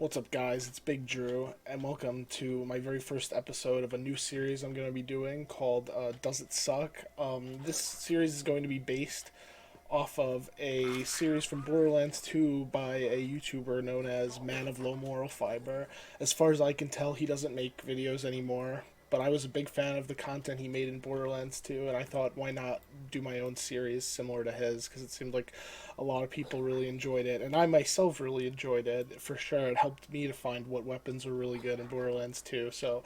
What's up, guys? It's Big Drew, and welcome to my very first episode of a new series I'm going to be doing called Does It Suck? This series is going to be based off of a series from Borderlands 2 by a YouTuber known as Man of Low Moral Fiber. As far as I can tell, he doesn't make videos anymore, but I was a big fan of the content he made in Borderlands 2, and I thought, why not do my own series similar to his, because it seemed like a lot of people really enjoyed it, and I myself really enjoyed it, for sure. It helped me to find what weapons were really good in Borderlands 2, so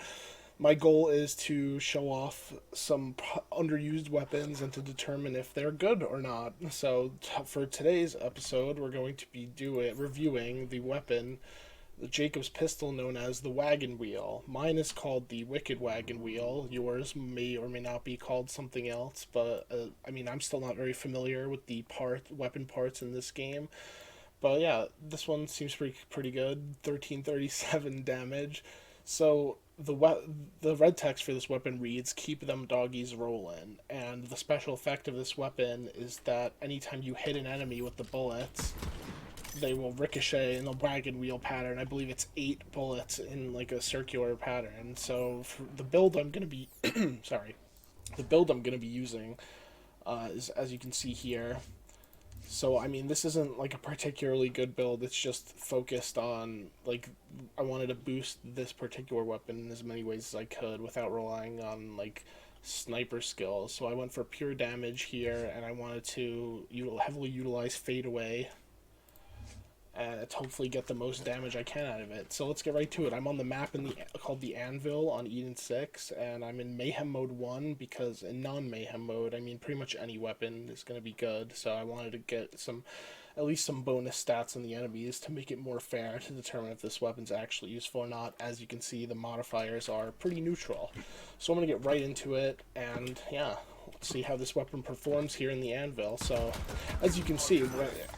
my goal is to show off some underused weapons and to determine if they're good or not. So for today's episode, we're going to be reviewing the weapon, the Jacob's pistol, known as the Wagon Wheel. Mine is called the Wicked Wagon Wheel. Yours may or may not be called something else, but I'm still not very familiar with the weapon parts in this game. But yeah, this one seems pretty good. 1337 damage. So the red text for this weapon reads, "Keep them doggies rollin'," and the special effect of this weapon is that anytime you hit an enemy with the bullets, they will ricochet in a wagon wheel pattern. I believe it's 8 bullets in like a circular pattern. So for the build I'm gonna be sorry, the build I'm gonna be using is, as you can see here. So, this isn't like a particularly good build. It's just focused on, like, I wanted to boost this particular weapon in as many ways as I could without relying on, like, sniper skills. So I went for pure damage here, and I wanted to heavily utilize Fade Away and hopefully get the most damage I can out of it. So let's get right to it. I'm on the map called the Anvil on Eden 6, and I'm in Mayhem Mode 1 because in non-Mayhem mode, pretty much any weapon is going to be good. So I wanted to get at least some bonus stats on the enemies to make it more fair to determine if this weapon's actually useful or not. As you can see, the modifiers are pretty neutral. So I'm going to get right into it, and yeah, let's see how this weapon performs here in the Anvil. So, as you can see,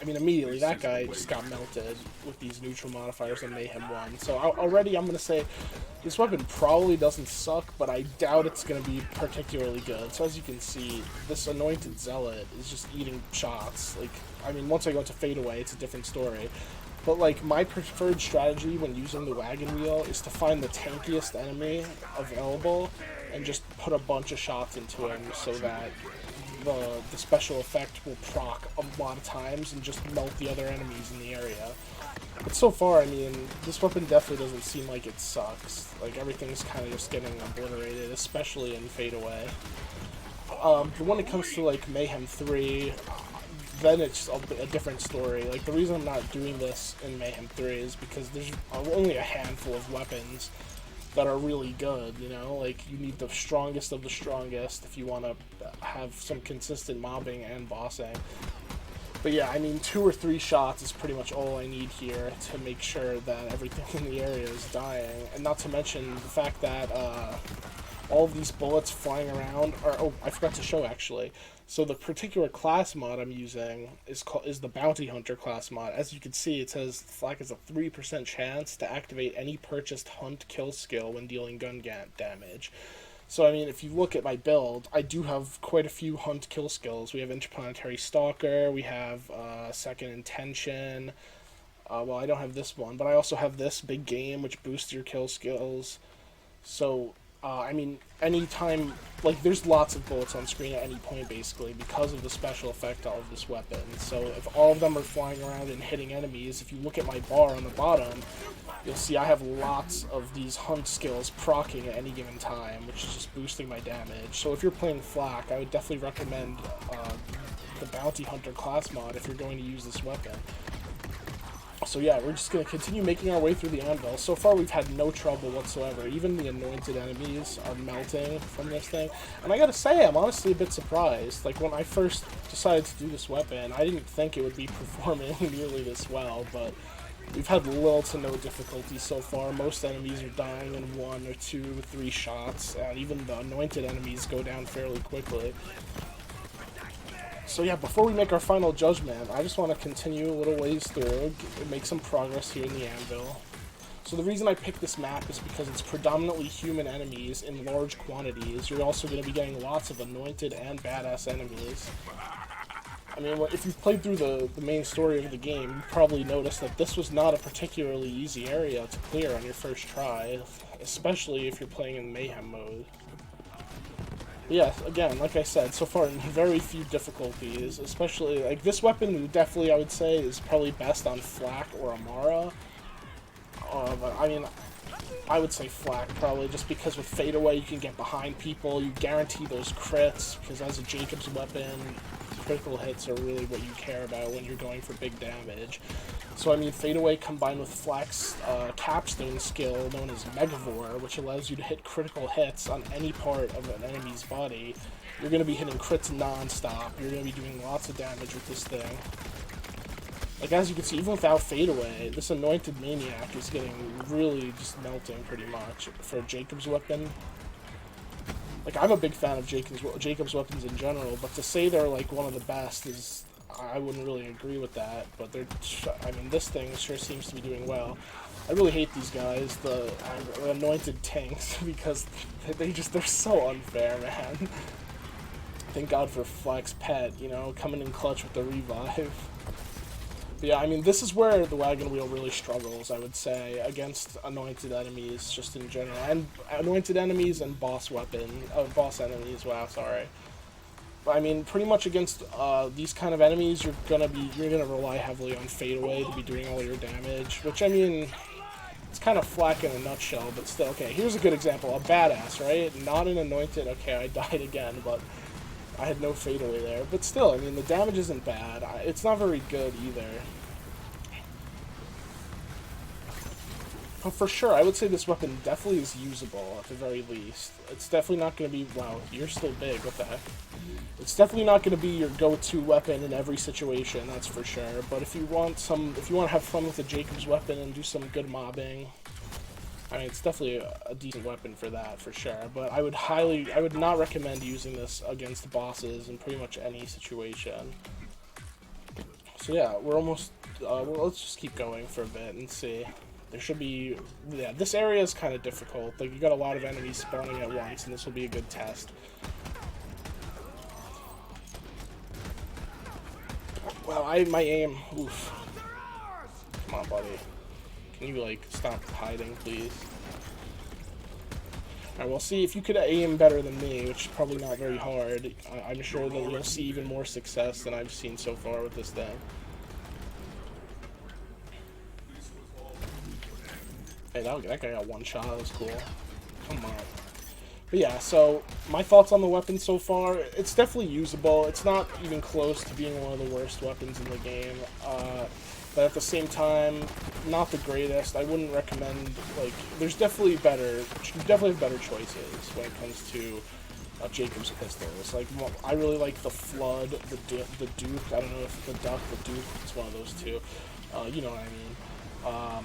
immediately that guy just got melted with these neutral modifiers on Mayhem 1. So already I'm going to say this weapon probably doesn't suck, but I doubt it's going to be particularly good. So as you can see, this Anointed Zealot is just eating shots. Once I go to Fade Away, it's a different story. But, my preferred strategy when using the Wagon Wheel is to find the tankiest enemy available and just put a bunch of shots into him so that the special effect will proc a lot of times and just melt the other enemies in the area. But so far, this weapon definitely doesn't seem like it sucks. Everything's kind of just getting obliterated, especially in Fade Away. But when it comes to, Mayhem 3... then it's a different story. The reason I'm not doing this in Mayhem 3 is because there's only a handful of weapons that are really good, you need the strongest of the strongest if you want to have some consistent mobbing and bossing. But yeah, 2 or 3 shots is pretty much all I need here to make sure that everything in the area is dying, and not to mention the fact that all of these bullets flying around are... Oh, I forgot to show, actually. So the particular class mod I'm using is the Bounty Hunter class mod. As you can see, it says the flag has a 3% chance to activate any purchased hunt kill skill when dealing gun damage. So, if you look at my build, I do have quite a few hunt kill skills. We have Interplanetary Stalker, we have Second Intention. Well, I don't have this one, but I also have this Big Game, which boosts your kill skills. So... anytime, there's lots of bullets on screen at any point, basically, because of the special effect of this weapon. So if all of them are flying around and hitting enemies, if you look at my bar on the bottom, you'll see I have lots of these hunt skills proccing at any given time, which is just boosting my damage. So if you're playing Flak, I would definitely recommend the Bounty Hunter class mod if you're going to use this weapon. So yeah, we're just going to continue making our way through the Anvil. So far we've had no trouble whatsoever. Even the anointed enemies are melting from this thing. And I gotta say, I'm honestly a bit surprised. When I first decided to do this weapon, I didn't think it would be performing nearly this well, but we've had little to no difficulty so far. Most enemies are dying in 1 or 2 or 3 shots, and even the anointed enemies go down fairly quickly. So yeah, before we make our final judgment, I just want to continue a little ways through, make some progress here in the Anvil. So the reason I picked this map is because it's predominantly human enemies in large quantities. You're also going to be getting lots of anointed and badass enemies. I mean, if you've played through the main story of the game, you probably noticed that this was not a particularly easy area to clear on your first try, especially if you're playing in Mayhem mode. But yeah, again, like I said, so far very few difficulties, especially, like, this weapon definitely, I would say, is probably best on Flak or Amara. But, I mean, I would say Flak, probably, just because with Fadeaway you can get behind people, you guarantee those crits, because as a Jacob's weapon, critical hits are really what you care about when you're going for big damage. So, I mean, Fadeaway combined with Flak's capstone skill, known as Megavore, which allows you to hit critical hits on any part of an enemy's body, you're going to be hitting crits non-stop. You're going to be doing lots of damage with this thing. Like, as you can see, even without Fadeaway, this Anointed Maniac is getting really just melting pretty much for Jacob's weapon. Like, I'm a big fan of Jacob's weapons in general, but to say they're, like, one of the best is... I wouldn't really agree with that, but they're... I mean, this thing sure seems to be doing well. I really hate these guys, the Anointed Tanks, because they're so unfair, man. Thank God for Flak's pet, you know, coming in clutch with the revive. But yeah, I mean, this is where the Wagon Wheel really struggles, I would say, against anointed enemies, just in general. And anointed enemies and boss enemies, wow, sorry. But I mean, pretty much against these kind of enemies, you're gonna rely heavily on Fadeaway to be doing all your damage, which, I mean, it's kind of Flak in a nutshell, but still. Okay, here's a good example. A badass, right? Not an anointed. Okay, I died again, but I had no Fadeaway there. But still, I mean, the damage isn't bad. It's not very good either. But for sure, I would say this weapon definitely is usable, at the very least. It's definitely not going to be... Wow, you're still big. What the heck? It's definitely not going to be your go-to weapon in every situation, that's for sure. But if you want to have fun with the Jacob's weapon and do some good mobbing, I mean, it's definitely a decent weapon for that, for sure. But I would not recommend using this against bosses in pretty much any situation. So yeah, we're almost... well, let's just keep going for a bit and see. There should be... Yeah, this area is kind of difficult. Like, you got a lot of enemies spawning at once, and this will be a good test. Wow, my aim... Oof. Come on, buddy. Can you, like, stop hiding, please? Alright, well, see, if you could aim better than me, which is probably not very hard, I'm sure that you'll see even more success than I've seen so far with this thing. Hey, that guy got one shot. That was cool. Come on. But yeah, so my thoughts on the weapon so far, it's definitely usable. It's not even close to being one of the worst weapons in the game. But at the same time, not the greatest. I wouldn't recommend, like, you definitely have better choices when it comes to Jacob's pistols. Like, I really like the Flood, the Duke. I don't know if the Duck, the Duke, it's one of those two. You know what I mean.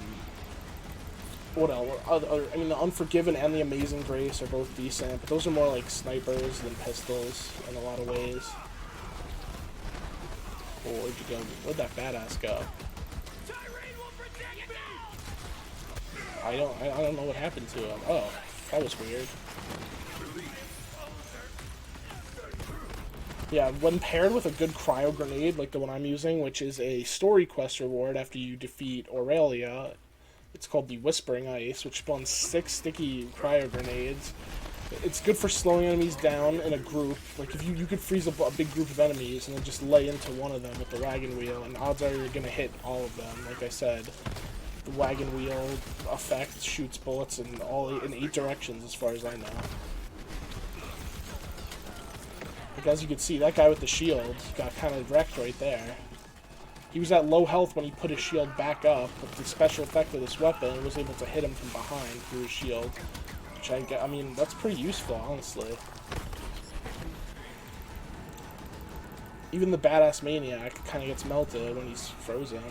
What else? I mean, the Unforgiven and the Amazing Grace are both decent, but those are more like snipers than pistols in a lot of ways. Oh, where'd you go? Where'd that badass go? I don't know what happened to him. Oh, that was weird. Yeah, when paired with a good cryo grenade, like the one I'm using, which is a story quest reward after you defeat Aurelia. It's called the Whispering Ice, which spawns 6 sticky cryo grenades. It's good for slowing enemies down in a group. Like, if you could freeze a big group of enemies and then just lay into one of them with the Wagon Wheel, and odds are you're going to hit all of them. Like I said, the Wagon Wheel effect shoots bullets in 8 directions, as far as I know. Like, as you can see, that guy with the shield got kind of wrecked right there. He was at low health when he put his shield back up, but the special effect of this weapon was able to hit him from behind through his shield. Which I mean, that's pretty useful, honestly. Even the badass Maniac kind of gets melted when he's frozen.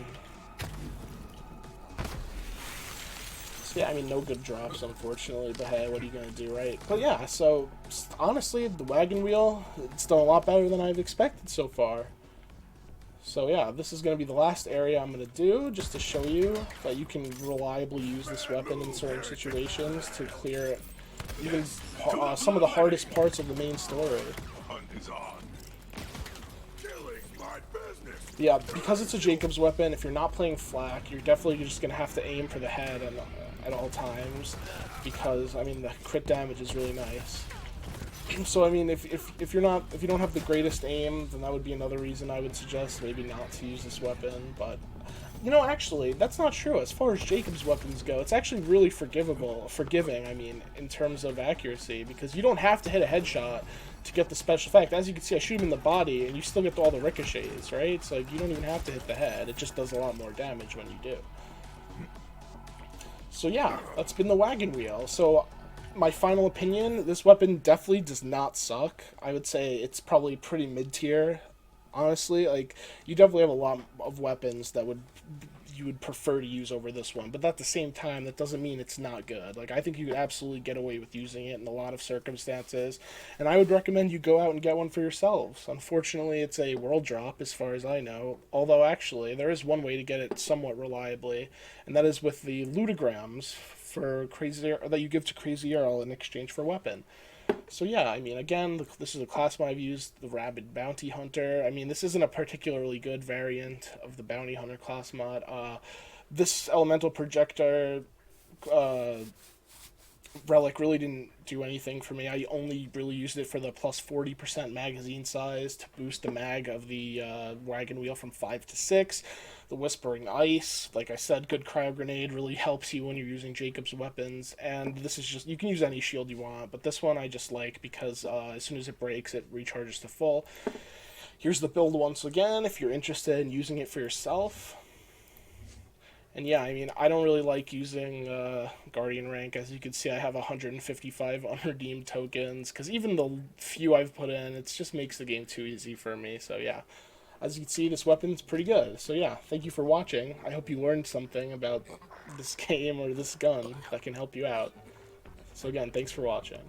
So yeah, I mean, no good drops, unfortunately, but hey, what are you going to do, right? But yeah, so, honestly, the Wagon Wheel, it's done a lot better than I've expected so far. So yeah, this is going to be the last area I'm going to do, just to show you that you can reliably use this weapon in certain situations to clear even some of the hardest parts of the main story. The hunt is on. Killing my Yeah, because it's a Jacob's weapon, if you're not playing flak, you're definitely just gonna have to aim for the head at all times, because I mean the crit damage is really nice. So I mean, if you don't have the greatest aim, then that would be another reason I would suggest maybe not to use this weapon. But you know, actually, that's not true. As far as Jacob's weapons go, it's actually really forgiving. I mean, in terms of accuracy, because you don't have to hit a headshot to get the special effect. As you can see, I shoot him in the body, and you still get all the ricochets, right? It's like you don't even have to hit the head. It just does a lot more damage when you do. So yeah, that's been the wagon wheel. So my final opinion, this weapon definitely does not suck. I would say it's probably pretty mid-tier. Honestly, like you definitely have a lot of weapons that would you would prefer to use over this one, but at the same time, that doesn't mean it's not good. Like I think you could absolutely get away with using it in a lot of circumstances, and I would recommend you go out and get one for yourselves. Unfortunately, it's a world drop as far as I know. Although actually, there is one way to get it somewhat reliably, and that is with the ludograms for crazy that you give to Crazy Earl in exchange for a weapon. So yeah, I mean, again, this is a class mod I've used, the Rabid Bounty Hunter. I mean, this isn't a particularly good variant of the Bounty Hunter class mod. This Elemental Projector uh, relic really didn't do anything for me. I only really used it for the plus 40% magazine size to boost the mag of the wagon wheel from 5 to 6. The Whispering Ice, like I said, good cryo grenade really helps you when you're using Jacob's weapons. And this is just, you can use any shield you want, but this one I just like because as soon as it breaks, it recharges to full. Here's the build once again if you're interested in using it for yourself. And yeah, I mean, I don't really like using Guardian rank. As you can see, I have 155 unredeemed tokens, because even the few I've put in, it just makes the game too easy for me. So yeah, as you can see, this weapon's pretty good. So yeah, thank you for watching. I hope you learned something about this game or this gun that can help you out. So again, thanks for watching.